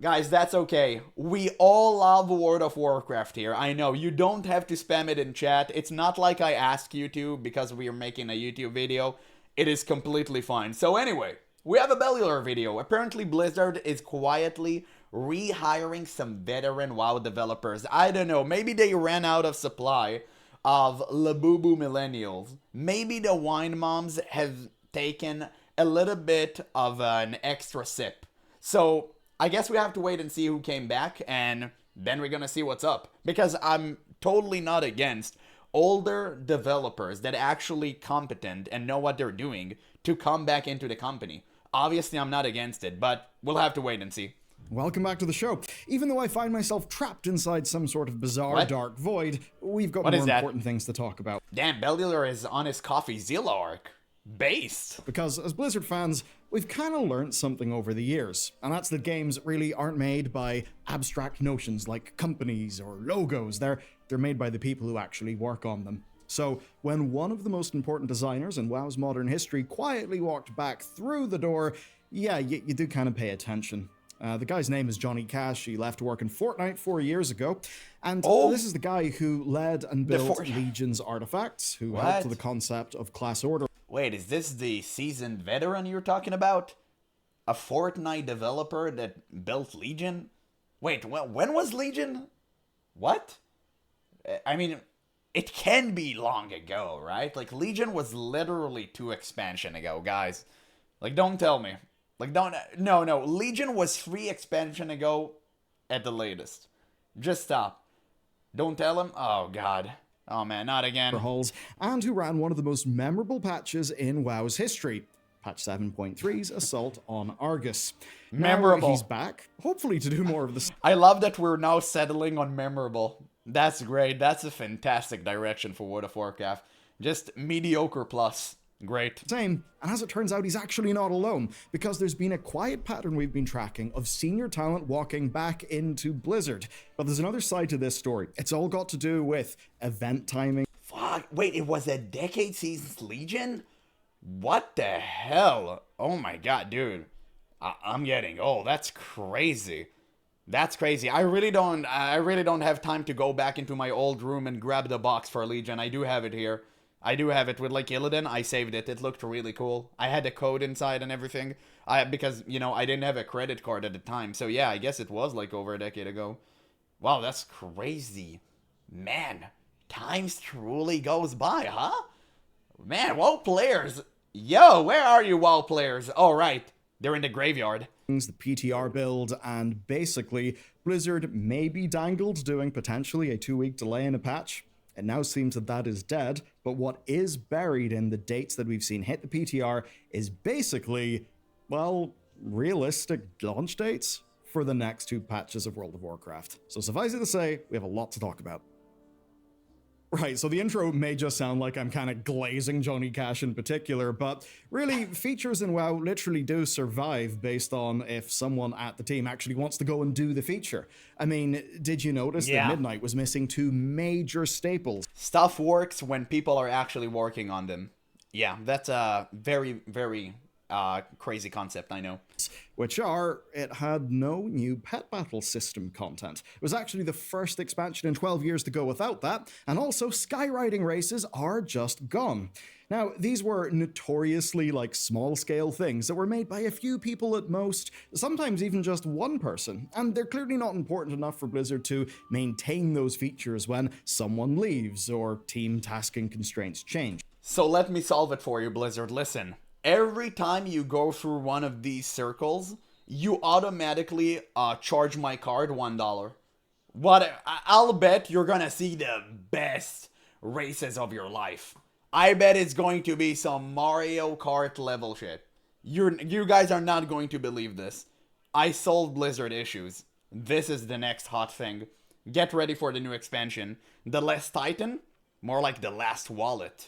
Guys, that's okay. We all love World of Warcraft here. I know, you don't have to spam it in chat. It's not like I asked you to because we are making a YouTube video. It is completely fine. So anyway, we have a Bellular video. Apparently Blizzard is quietly rehiring some veteran WoW developers. I don't know, maybe they ran out of supply of Labubu millennials. Maybe the wine moms have taken a little bit of an extra sip. So I guess we have to wait and see who came back, and then we're gonna see what's up. Because I'm totally not against older developers that are actually competent and know what they're doing to come back into the company. Obviously, I'm not against it, but we'll have to wait and see. Welcome back to the show. Even though I find myself trapped inside some sort of bizarre dark void, we've got more important things to talk about. Damn, Bellular is on his Coffee Zilla arc. Based. Because as Blizzard fans, we've kind of learned something over the years, and that's that games really aren't made by abstract notions like companies or logos. They're made by the people who actually work on them. So when one of the most important designers in WoW's modern history quietly walked back through the door, yeah, you do kind of pay attention. The guy's name is Johnny Cash. He left work in Fortnite 4 years ago. And this is the guy who led and built Legion's artifacts, who helped with the concept of class order. Wait, is this the seasoned veteran you're talking about? A Fortnite developer that built Legion? Wait, when was Legion? What? I mean, it can be long ago, right? Like, Legion was literally 2 expansion ago, guys. Like, don't tell me. Like, no, Legion was 3 expansion ago at the latest. Just stop. Don't tell him. Oh, God. Oh, man, not again. And who ran one of the most memorable patches in WoW's history. Patch 7.3's Assault on Argus. Memorable. Now he's back, hopefully to do more of this. I love that we're now settling on memorable. That's great. That's a fantastic direction for World of Warcraft. Just mediocre plus. Great. Same, and as it turns out, he's actually not alone, because there's been a quiet pattern we've been tracking of senior talent walking back into Blizzard. But there's another side to this story. It's all got to do with event timing. Fuck, wait, it was a decade season's Legion? What the hell? Oh my god, dude. I'm getting old. That's crazy. That's crazy. I really don't have time to go back into my old room and grab the box for Legion. I do have it here. I do have it with, like, Illidan. I saved it. It looked really cool. I had the code inside and everything. Because, you know, I didn't have a credit card at the time. So, yeah, I guess it was, like, over a decade ago. Wow, that's crazy. Man, times truly goes by, huh? Man, WoW players. Yo, where are you, WoW players? Oh, right. They're in the graveyard. The PTR build, and basically, Blizzard may be dangled doing potentially a 2-week delay in a patch. It now seems that that is dead, but what is buried in the dates that we've seen hit the PTR is basically, well, realistic launch dates for the next 2 patches of World of Warcraft. So suffice it to say, we have a lot to talk about. Right, so the intro may just sound like I'm kind of glazing Johnny Cash in particular, but really, features in WoW literally do survive based on if someone at the team actually wants to go and do the feature. I mean, did you notice that Midnight was missing 2 major staples? Stuff works when people are actually working on them. Yeah, that's a very, very crazy concept, I know. Which are, it had no new pet battle system content. It was actually the first expansion in 12 years to go without that, and also skywriting races are just gone. Now, these were notoriously, like, small-scale things that were made by a few people at most, sometimes even just one person, and they're clearly not important enough for Blizzard to maintain those features when someone leaves or team tasking constraints change. So let me solve it for you, Blizzard. Listen. Every time you go through one of these circles, you automatically charge my card $1. I'll bet you're gonna see the best races of your life. I bet it's going to be some Mario Kart level shit. You guys are not going to believe this. I solved Blizzard issues. This is the next hot thing. Get ready for the new expansion. The Last Titan? More like the Last Wallet.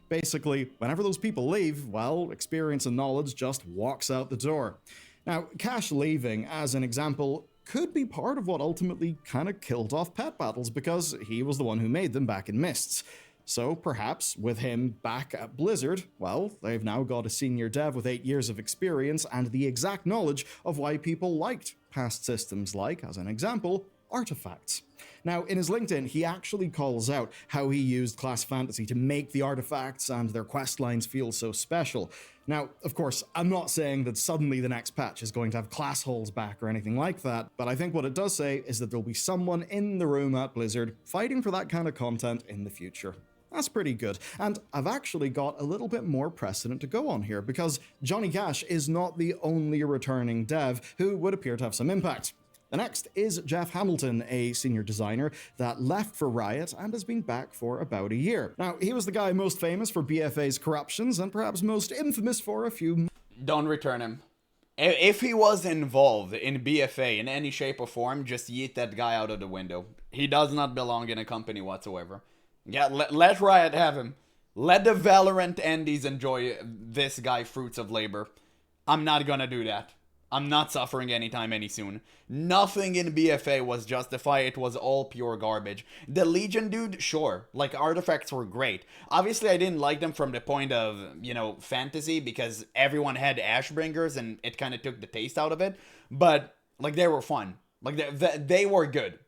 Basically, whenever those people leave, well, experience and knowledge just walks out the door. Now, Cash leaving, as an example, could be part of what ultimately kind of killed off pet battles because he was the one who made them back in Mists. So perhaps, with him back at Blizzard, well, they've now got a senior dev with 8 years of experience and the exact knowledge of why people liked past systems like, as an example, artifacts. Now, in his LinkedIn, he actually calls out how he used class fantasy to make the artifacts and their quest lines feel so special. Now, of course, I'm not saying that suddenly the next patch is going to have class holes back or anything like that, but I think what it does say is that there'll be someone in the room at Blizzard fighting for that kind of content in the future. That's pretty good. And I've actually got a little bit more precedent to go on here, because Johnny Cash is not the only returning dev who would appear to have some impact. The next is Jeff Hamilton, a senior designer that left for Riot and has been back for about a year. Now, he was the guy most famous for BFA's corruptions and perhaps most infamous for a few... Don't return him. If he was involved in BFA in any shape or form, just yeet that guy out of the window. He does not belong in a company whatsoever. Yeah, let Riot have him. Let the Valorant Endies enjoy this guy fruits of labor. I'm not gonna do that. I'm not suffering anytime any soon. Nothing in BFA was justified. It was all pure garbage. The Legion dude, sure. Like, artifacts were great. Obviously, I didn't like them from the point of, fantasy, because everyone had Ashbringers and it kind of took the taste out of it. But, like, they were fun. Like, they were good.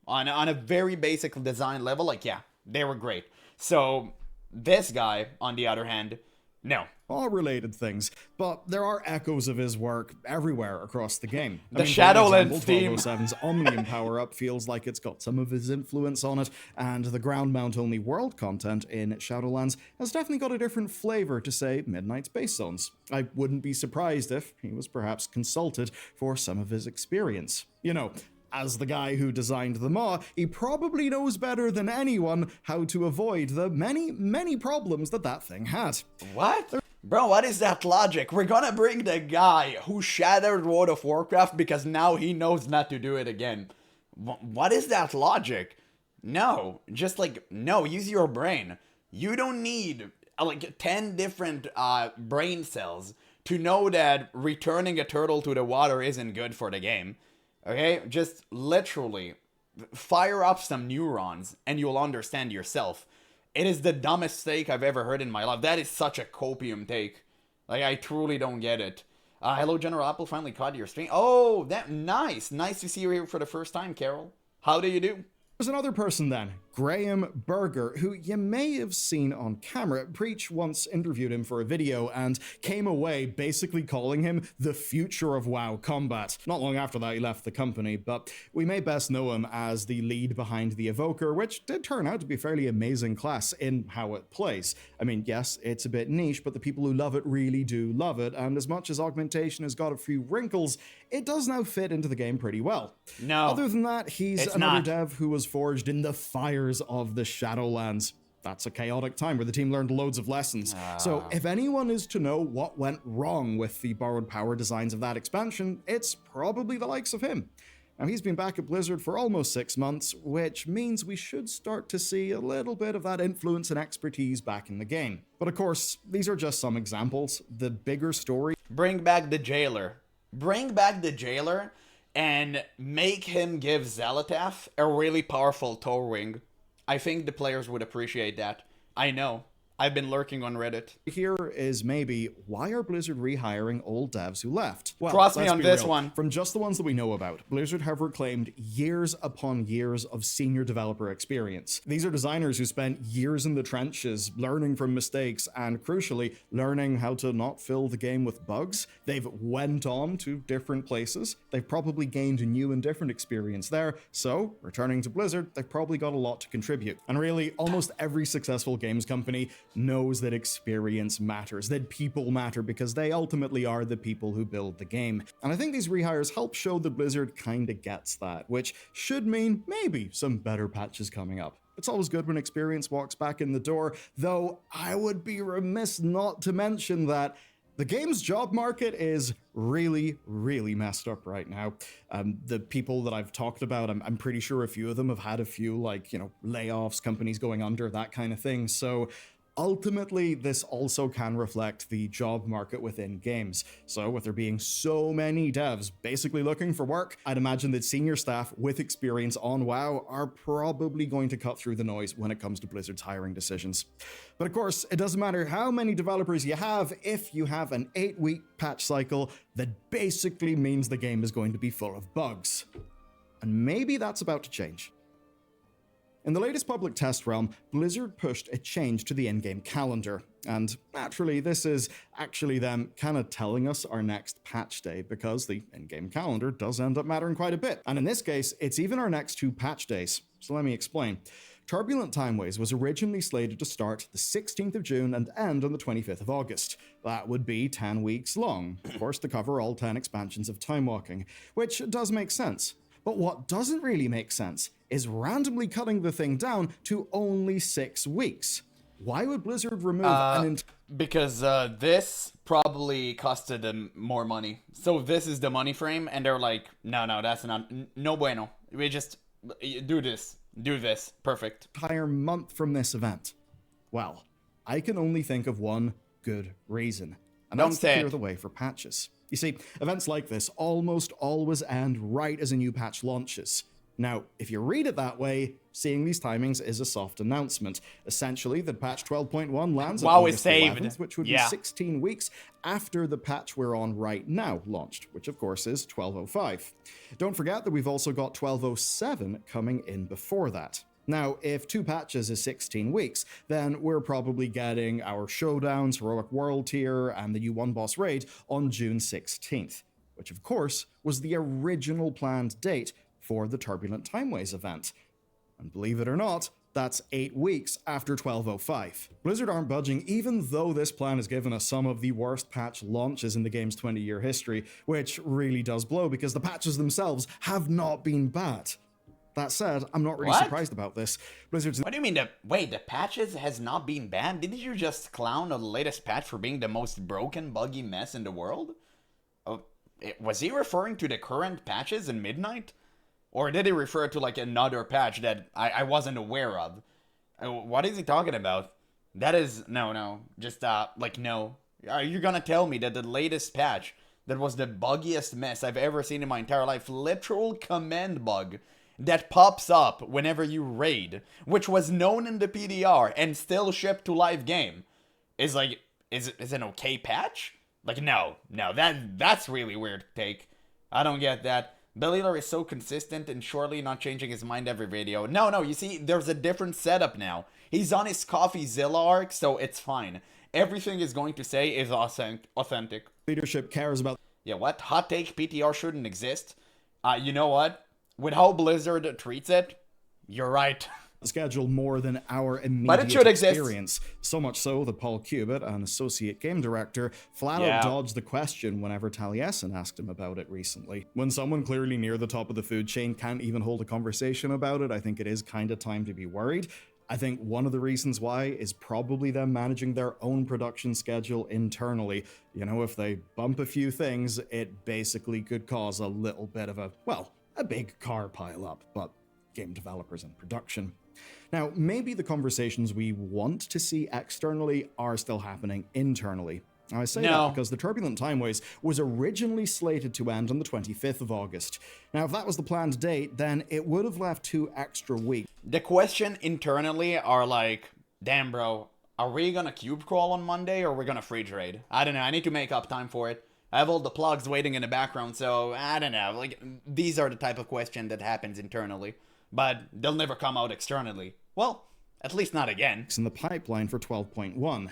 On a very basic design level, like, yeah, they were great. So, this guy, on the other hand, no. All related things, but there are echoes of his work everywhere across the game. The Shadowlands theme. 1207's Omnium power-up feels like it's got some of his influence on it, and the ground mount only world content in Shadowlands has definitely got a different flavor to, say, Midnight Space Zones. I wouldn't be surprised if he was perhaps consulted for some of his experience. As the guy who designed the Maw, he probably knows better than anyone how to avoid the many, many problems that thing had. What? Bro, what is that logic? We're gonna bring the guy who shattered World of Warcraft because now he knows not to do it again. What is that logic? No, just no, use your brain. You don't need 10 different brain cells to know that returning a turtle to the water isn't good for the game. Okay? Just literally fire up some neurons and you'll understand yourself. It is the dumbest take I've ever heard in my life. That is such a copium take. I truly don't get it. Hello, GeneralApple. Finally caught your stream. Oh, nice. Nice to see you here for the first time, Carol. How do you do? There's another person then, Graham Berger, who you may have seen on camera. Preach once interviewed him for a video and came away basically calling him the future of WoW combat. Not long after that, he left the company, but we may best know him as the lead behind the Evoker, which did turn out to be a fairly amazing class in how it plays. I mean, yes, it's a bit niche, but the people who love it really do love it, and as much as augmentation has got a few wrinkles, it does now fit into the game pretty well. No. Other than that, he's it's another not. dev who was forged in the fires of the Shadowlands. That's a chaotic time where the team learned loads of lessons. So if anyone is to know what went wrong with the borrowed power designs of that expansion, it's probably the likes of him. Now, he's been back at Blizzard for almost 6 months, which means we should start to see a little bit of that influence and expertise back in the game. But of course, these are just some examples. The bigger story... Bring back the Jailer. Bring back the Jailer and make him give Xalatath a really powerful toe ring. I think the players would appreciate that. I know. I've been lurking on Reddit. Here is maybe, why are Blizzard rehiring old devs who left? Well, trust me on this real. one. From just the ones that we know about, Blizzard have reclaimed years upon years of senior developer experience. These are designers who spent years in the trenches, learning from mistakes, and crucially, learning how to not fill the game with bugs. They've went on to different places. They've probably gained a new and different experience there. So, returning to Blizzard, they've probably got a lot to contribute. And really, almost every successful games company knows that experience matters, that people matter, because they ultimately are the people who build the game. And I think these rehires help show that Blizzard kinda gets that, which should mean maybe some better patches coming up. It's always good when experience walks back in the door, though I would be remiss not to mention that the game's job market is really, really messed up right now. The people that I've talked about, I'm pretty sure a few of them have had a few, layoffs, companies going under, that kind of thing. So Ultimately, this also can reflect the job market within games. So, with there being so many devs basically looking for work, I'd imagine that senior staff with experience on WoW are probably going to cut through the noise when it comes to Blizzard's hiring decisions. But of course, it doesn't matter how many developers you have if you have an 8-week patch cycle that basically means the game is going to be full of bugs. And maybe that's about to change. In the latest public test realm, Blizzard pushed a change to the in-game calendar, and naturally this is actually them kind of telling us our next patch day, because the in-game calendar does end up mattering quite a bit. And in this case, it's even our next 2 patch days. So let me explain. Turbulent Timeways was originally slated to start the 16th of June and end on the 25th of August. That would be 10 weeks long, of course, to cover all 10 expansions of Time Walking, which does make sense. But what doesn't really make sense is randomly cutting the thing down to only 6 weeks. Why would Blizzard remove because this probably costed them more money. So this is the money frame, and they're like, no, that's not, no bueno. We just do this, perfect. Entire month from this event? Well, I can only think of one good reason, and that's to clear the way for patches. You see, events like this almost always end right as a new patch launches. Now, if you read it that way, seeing these timings is a soft announcement. Essentially, that patch 12.1 lands on August 11th, which would be 16 weeks after the patch we're on right now launched, which of course is 12.05. Don't forget that we've also got 12.07 coming in before that. Now, if 2 patches is 16 weeks, then we're probably getting our showdowns, Heroic World Tier, and the new One Boss Raid on June 16th, which of course was the original planned date for the Turbulent Timeways event. And believe it or not, that's 8 weeks after 12.05. Blizzard aren't budging, even though this plan has given us some of the worst patch launches in the game's 20-year history, which really does blow because the patches themselves have not been bad. That said, I'm not really surprised about this. Blizzard's... What do you mean the patches has not been banned? Didn't you just clown on the latest patch for being the most broken, buggy mess in the world? Oh, was he referring to the current patches in Midnight? Or did he refer to like another patch that I wasn't aware of? What is he talking about? That is... No. Just, no. Are you gonna tell me that the latest patch that was the buggiest mess I've ever seen in my entire life, literal command bug, that pops up whenever you raid, which was known in the PDR and still shipped to live game, is an okay patch? Like, no, that's really weird to take. I don't get that. Belialer is so consistent and surely not changing his mind every video. No, you see, there's a different setup now. He's on his CoffeeZilla arc, so it's fine. Everything he's going to say is authentic. Leadership cares about... Yeah, what? Hot take PTR shouldn't exist? You know what? With how Blizzard treats it, you're right. Schedule more than our immediate experience. So much so that Paul Cubitt, an associate game director, flat out dodged the question whenever Taliesin asked him about it recently. When someone clearly near the top of the food chain can't even hold a conversation about it, I think it is kind of time to be worried. I think one of the reasons why is probably them managing their own production schedule internally. You know, if they bump a few things, it basically could cause a little bit of a big car pile up, but game developers and production. Now, maybe the conversations we want to see externally are still happening internally. I say that because the Turbulent Timeways was originally slated to end on the 25th of August. Now, if that was the planned date, then it would have left 2 extra weeks. The question internally are like, damn bro, are we gonna cube crawl on Monday or are we gonna free trade? I don't know, I need to make up time for it. I have all the plugs waiting in the background, so I don't know. Like, these are the type of question that happens internally, but they'll never come out externally. Well, at least not again. In the pipeline for 12.1.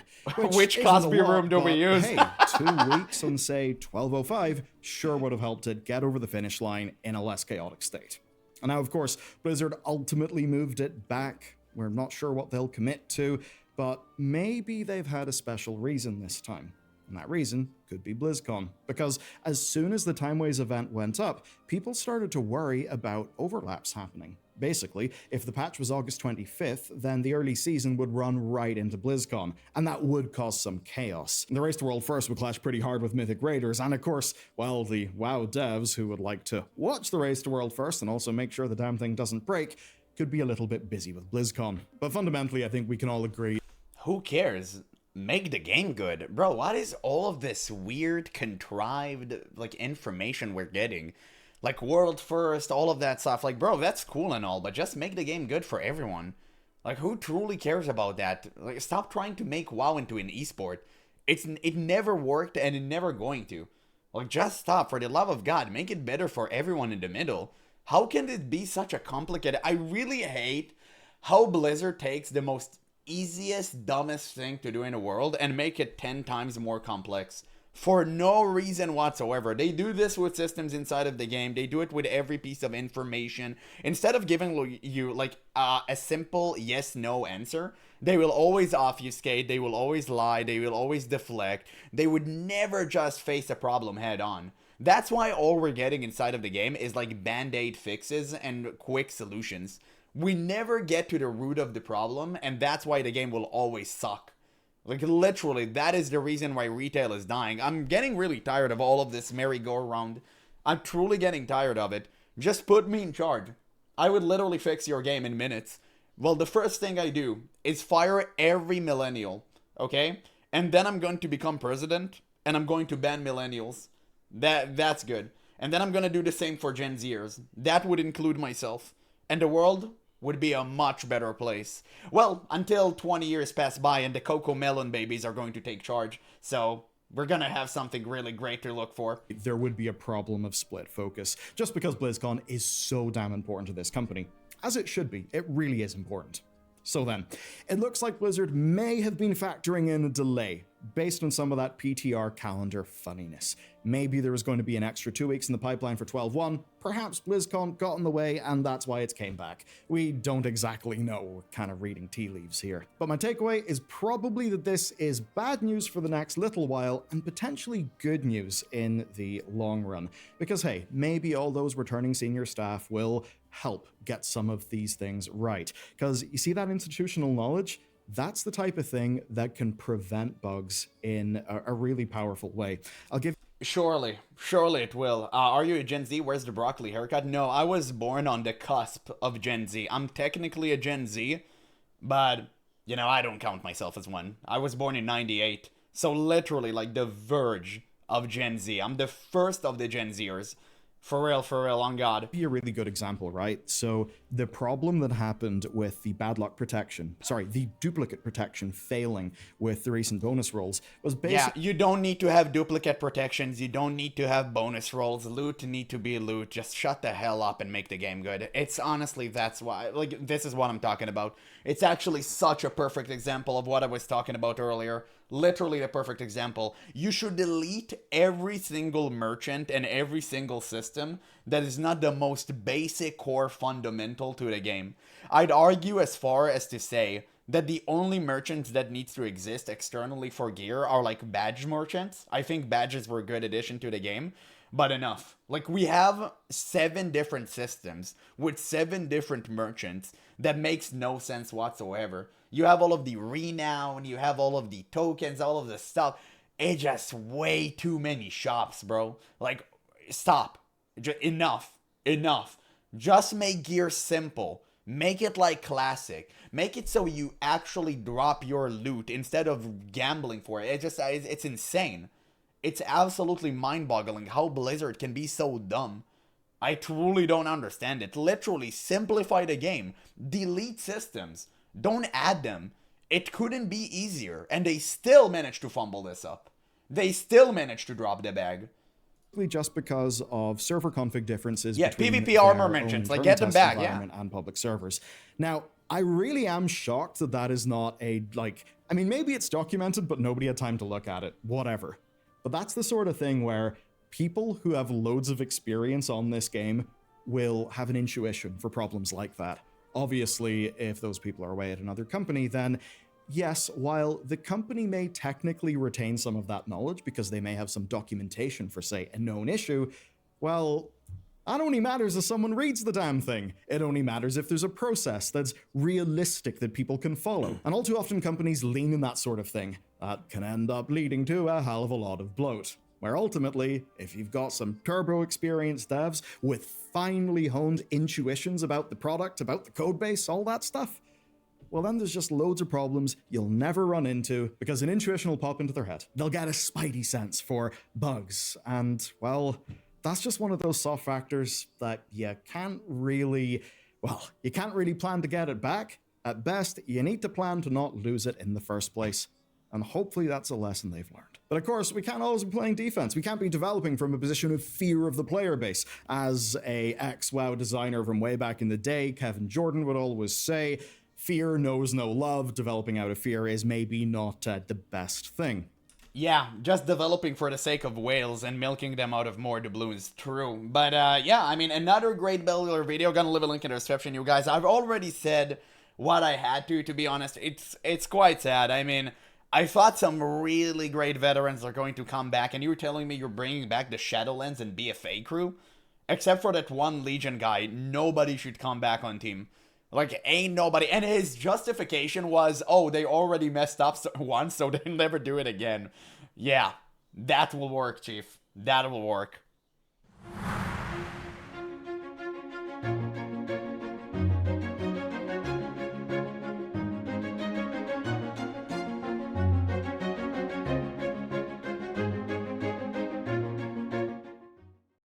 Which Cosby room do we use? Hey, 2 weeks on, say, 12.05 sure would have helped it get over the finish line in a less chaotic state. And now, of course, Blizzard ultimately moved it back. We're not sure what they'll commit to, but maybe they've had a special reason this time. And that reason could be BlizzCon, because as soon as the Timeways event went up, people started to worry about overlaps happening. Basically, if the patch was August 25th, then the early season would run right into BlizzCon, and that would cause some chaos. The Race to World First would clash pretty hard with Mythic Raiders, and of course, well, the WoW devs who would like to watch the Race to World First and also make sure the damn thing doesn't break could be a little bit busy with BlizzCon. But fundamentally, I think we can all agree. Who cares? Make the game good. Bro, what is all of this weird, contrived, like, information we're getting? Like, world first, all of that stuff. Like, bro, that's cool and all, but just make the game good for everyone. Like, who truly cares about that? Like, stop trying to make WoW into an esport. It never worked and it never going to. Like, just stop. For the love of God, make it better for everyone in the middle. How can it be such a complicated... I really hate how Blizzard takes the most easiest, dumbest thing to do in the world and make it 10 times more complex for no reason whatsoever. They do this with systems inside of the game. They do it with every piece of information. Instead of giving you like a simple yes no answer, they will always obfuscate, they will always lie, they will always deflect. They would never just face a problem head on. That's why all we're getting inside of the game is like band-aid fixes and quick solutions. We never get to the root of the problem, and that's why the game will always suck. Like, literally, that is the reason why retail is dying. I'm getting really tired of all of this merry-go-round. I'm truly getting tired of it. Just put me in charge. I would literally fix your game in minutes. Well, the first thing I do is fire every millennial, okay? And then I'm going to become president, and I'm going to ban millennials. That's good. And then I'm going to do the same for Gen Zers. That would include myself. And the world would be a much better place. Well, until 20 years pass by and the Coco Melon babies are going to take charge. So we're gonna have something really great to look for. There would be a problem of split focus, just because BlizzCon is so damn important to this company. As it should be, it really is important. So then, it looks like Blizzard may have been factoring in a delay based on some of that PTR calendar funniness. Maybe there was going to be an extra 2 weeks in the pipeline for 12/1, perhaps BlizzCon got in the way and that's why it's came back. We don't exactly know, we're kind of reading tea leaves here. But my takeaway is probably that this is bad news for the next little while and potentially good news in the long run. Because hey, maybe all those returning senior staff will help get some of these things right. Because you see that institutional knowledge? That's the type of thing that can prevent bugs in a really powerful way. I'll give... Surely it will. Are you a Gen Z? Where's the broccoli haircut? No, I was born on the cusp of Gen Z. I'm technically a Gen Z, but, you know, I don't count myself as one. I was born in 98, so literally like the verge of Gen Z. I'm the first of the Gen Zers. For real, on God. Be a really good example, right? So the problem that happened with the bad luck protection, the duplicate protection failing with the recent bonus rolls was basically... Yeah, you don't need to have duplicate protections. You don't need to have bonus rolls. Loot need to be loot. Just shut the hell up and make the game good. It's honestly, that's why, like, this is what I'm talking about. It's actually such a perfect example of what I was talking about earlier. Literally the perfect example. You should delete every single merchant and every single system that is not the most basic core fundamental to the game. I'd argue as far as to say that the only merchants that needs to exist externally for gear are like badge merchants. I think badges were a good addition to the game, but enough. Like, we have 7 different systems with 7 different merchants that makes no sense whatsoever. You have all of the renown, you have all of the tokens, all of the stuff. It's just way too many shops, bro. Like, stop. Enough. Just make gear simple. Make it like classic. Make it so you actually drop your loot instead of gambling for it. It's insane. It's absolutely mind-boggling how Blizzard can be so dumb. I truly don't understand it. Literally simplify the game. Delete systems. Don't add them. It couldn't be easier, and they still managed to fumble this up. They still managed to drop the bag. Just because of server config differences between PvP armor mentions, like, get them back, and public servers. Now, I really am shocked that that is not a, like, I mean, maybe it's documented, but nobody had time to look at it. Whatever. But that's the sort of thing where people who have loads of experience on this game will have an intuition for problems like that. Obviously, if those people are away at another company, then yes, while the company may technically retain some of that knowledge because they may have some documentation for, say, a known issue, well, that only matters if someone reads the damn thing. It only matters if there's a process that's realistic that people can follow. And all too often companies lean in that sort of thing. That can end up leading to a hell of a lot of bloat. Where ultimately, if you've got some turbo-experienced devs with finely honed intuitions about the product, about the codebase, all that stuff, well then there's just loads of problems you'll never run into because an intuition will pop into their head. They'll get a spidey sense for bugs, and well, that's just one of those soft factors that you can't really plan to get it back. At best, you need to plan to not lose it in the first place. And hopefully that's a lesson they've learned. But of course, we can't always be playing defense. We can't be developing from a position of fear of the player base. As a ex-WoW designer from way back in the day, Kevin Jordan would always say, fear knows no love. Developing out of fear is maybe not the best thing. Yeah, just developing for the sake of whales and milking them out of more doubloons, true. But yeah, I mean, another great builder video, gonna leave a link in the description, you guys. I've already said what I had to be honest. It's quite sad. I mean, I thought some really great veterans are going to come back, and you were telling me you're bringing back the Shadowlands and BFA crew? Except for that one Legion guy, nobody should come back on team. Like, ain't nobody. And his justification was, oh, they already messed up once, so they'll never do it again. Yeah, that will work, Chief. That will work.